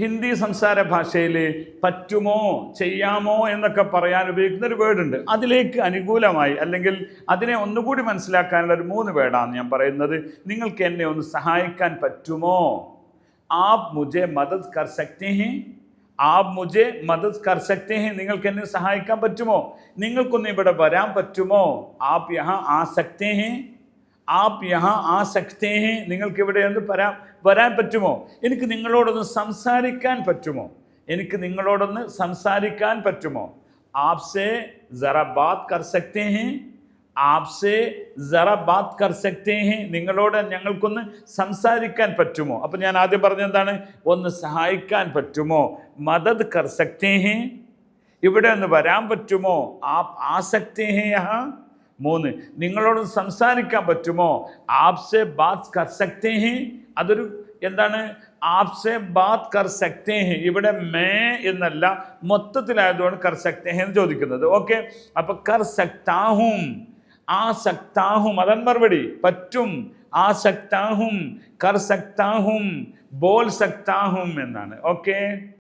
ഹിന്ദി സംസാര ഭാഷയിൽ പറ്റുമോ ചെയ്യാമോ എന്നൊക്കെ പറയാൻ ഉപയോഗിക്കുന്ന ഒരു വേർഡുണ്ട്. അതിലേക്ക് അനുകൂലമായി അല്ലെങ്കിൽ അതിനെ ഒന്നുകൂടി മനസ്സിലാക്കാനുള്ള ഒരു 3 വേർഡാണ് ഞാൻ പറയുന്നത്. നിങ്ങൾക്ക് എന്നെ ഒന്ന് സഹായിക്കാൻ പറ്റുമോ? ആപ് മുझे മദദ് കർ സക്തേ ഹേ, ആപ് മുझे മദദ് കർ സക്തേ ഹേ. നിങ്ങൾക്ക് എന്നെ സഹായിക്കാൻ പറ്റുമോ? നിങ്ങൾക്കൊന്ന് ഇവിടെ വരാൻ പറ്റുമോ? ആപ് യഹാ ആ സക്തേ ഹേ, ആപ് യഹാ ആ സക്തേ ഹേ. നിങ്ങൾക്ക് ഇവിടെ ഒന്ന് വരാൻ പറ്റുമോ? എനിക്ക് നിങ്ങളോടൊന്ന് സംസാരിക്കാൻ പറ്റുമോ? എനിക്ക് നിങ്ങളോടൊന്ന് സംസാരിക്കാൻ പറ്റുമോ? ആപ്സെ ജറ ബാത് കർ സക്തേ ഹേ, ആപ്സെ ജറ ബാത് കർ സക്തേ ഹേ. നിങ്ങളോട് ഞങ്ങൾക്കൊന്ന് സംസാരിക്കാൻ പറ്റുമോ? അപ്പം ഞാൻ ആദ്യം പറഞ്ഞെന്താണ്? ഒന്ന് സഹായിക്കാൻ പറ്റുമോ? മദദ് കർ സക്തേ ഹേ, ഇവിടെ ഒന്ന് വരാൻ പറ്റുമോ? ആപ് ആ സക്തേ ഹേ യഹാ. 3, നിങ്ങളോട് സംസാരിക്കാൻ പറ്റുമോ? ആപ്സെ ബാത് കർ സക്തേ ഹേ. അതൊരു എന്താണ്? ആപ്സെ ബാത് കർ സക്തേ ഹേ. ഇവിടെ മേ എന്നല്ല, മൊത്തത്തിലായതുകൊണ്ട് കർ സക്തേ ഹേ എന്ന് ചോദിക്കുന്നത്. ഓക്കെ, അപ്പൊ കർ സക്താഹും, ആ സക്താഹും, അതാണ് മറുപടി. പറ്റും, ആ സക്താഹും, കർ സക്താഹും, ബോൾ സക്താഹും എന്നാണ്. ഓക്കെ.